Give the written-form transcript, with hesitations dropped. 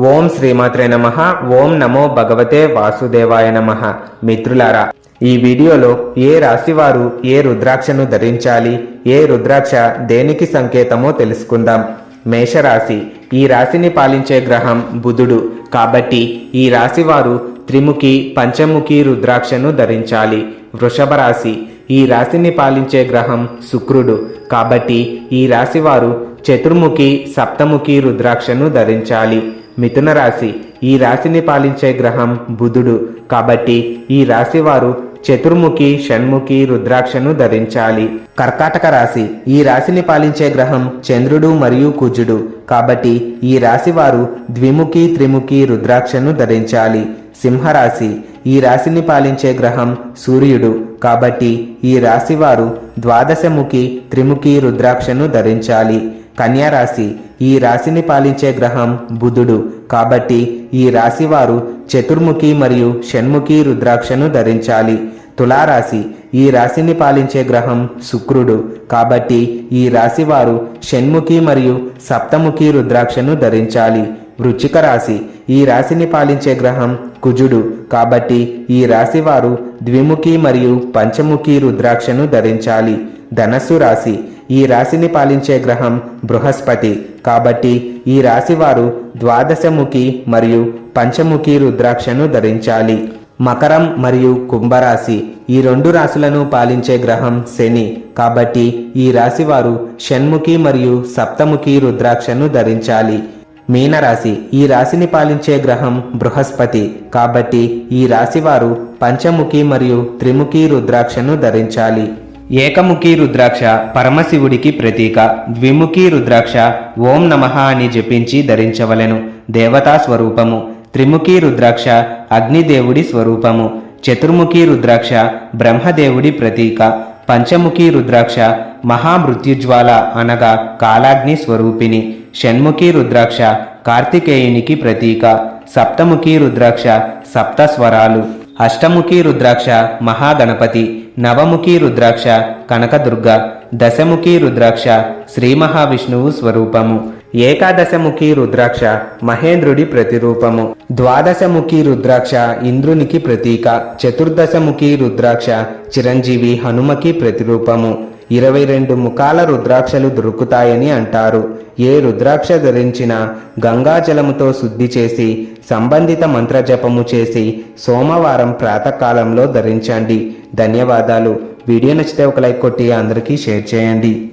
ఓం శ్రీమాత్రే నమః. ఓం నమో భగవతే వాసుదేవాయ నమః. మిత్రులారా, ఈ వీడియోలో ఏ రాశివారు ఏ రుద్రాక్షను ధరించాలి, ఏ రుద్రాక్ష దేనికి సంకేతమో తెలుసుకుందాం. మేషరాశి. ఈ రాశిని పాలించే గ్రహం బుధుడు కాబట్టి ఈ రాశివారు త్రిముఖి పంచముఖి రుద్రాక్షను ధరించాలి. వృషభ రాశి. ఈ రాశిని పాలించే గ్రహం శుక్రుడు కాబట్టి ఈ రాశివారు చతుర్ముఖి సప్తముఖి రుద్రాక్షను ధరించాలి. మిథున రాశి. ఈ రాశిని పాలించే గ్రహం బుధుడు కాబట్టి ఈ రాశివారు చతుర్ముఖి షణ్ముఖి రుద్రాక్షను ధరించాలి. కర్కాటక రాశి. ఈ రాశిని పాలించే గ్రహం చంద్రుడు మరియు కుజుడు కాబట్టి ఈ రాశివారు ద్విముఖి త్రిముఖి రుద్రాక్షను ధరించాలి. సింహరాశి. ఈ రాశిని పాలించే గ్రహం సూర్యుడు కాబట్టి ఈ రాశివారు ద్వాదశముఖి త్రిముఖి రుద్రాక్షను ధరించాలి. కన్యారాశి. ఈ రాశిని పాలించే గ్రహం బుధుడు కాబట్టి ఈ రాశివారు చతుర్ముఖి మరియు షణ్ముఖి రుద్రాక్షను ధరించాలి. తులారాశి. ఈ రాశిని పాలించే గ్రహం శుక్రుడు కాబట్టి ఈ రాశివారు షణ్ముఖి మరియు సప్తముఖి రుద్రాక్షను ధరించాలి. వృశ్చిక రాశి. ఈ రాశిని పాలించే గ్రహం కుజుడు కాబట్టి ఈ రాశివారు ద్విముఖి మరియు పంచముఖి రుద్రాక్షను ధరించాలి. ధనస్సు రాశి. ఈ రాశిని పాలించే గ్రహం బృహస్పతి కాబట్టి ఈ రాశివారు ద్వాదశముఖి మరియు పంచముఖి రుద్రాక్షను ధరించాలి. మకరం మరియు కుంభరాశి. ఈ రెండు రాశులను పాలించే గ్రహం శని కాబట్టి ఈ రాశివారు షణ్ముఖి మరియు సప్తముఖి రుద్రాక్షను ధరించాలి. మీనరాశి. ఈ రాశిని పాలించే గ్రహం బృహస్పతి కాబట్టి ఈ రాశివారు పంచముఖి మరియు త్రిముఖి రుద్రాక్షను ధరించాలి. ఏకముఖి రుద్రాక్ష పరమశివుడికి ప్రతీక. ద్విముఖి రుద్రాక్ష ఓం నమః అని జపించి ధరించవలెను. దేవతా స్వరూపము. త్రిముఖి రుద్రాక్ష అగ్నిదేవుడి స్వరూపము. చతుర్ముఖి రుద్రాక్ష బ్రహ్మదేవుడి ప్రతీక. పంచముఖి రుద్రాక్ష మహామృత్యుజ్వాల అనగా కాలాగ్ని స్వరూపిణి. షణ్ముఖి రుద్రాక్ష కార్తికేయునికి ప్రతీక. సప్తముఖి రుద్రాక్ష సప్త స్వరాలు. అష్టముఖి రుద్రాక్ష మహాగణపతి. నవముఖి రుద్రాక్ష కనకదుర్గ. దశముఖి రుద్రాక్ష శ్రీ మహావిష్ణువు స్వరూపము. ఏకాదశముఖి రుద్రాక్ష మహేంద్రుడి ప్రతిరూపము. ద్వాదశముఖి రుద్రాక్ష ఇంద్రునికి ప్రతీక. చతుర్దశముఖి రుద్రాక్ష చిరంజీవి హనుమకి ప్రతిరూపము. 22 ముఖాల రుద్రాక్షలు దొరుకుతాయని అంటారు. ఏ రుద్రాక్ష ధరించినా గంగాజలముతో శుద్ధి చేసి సంబంధిత మంత్రజపము చేసి సోమవారం ప్రాతకాలంలో ధరించండి. ధన్యవాదాలు. వీడియో నచ్చితే ఒక లైక్ కొట్టి అందరికీ షేర్ చేయండి.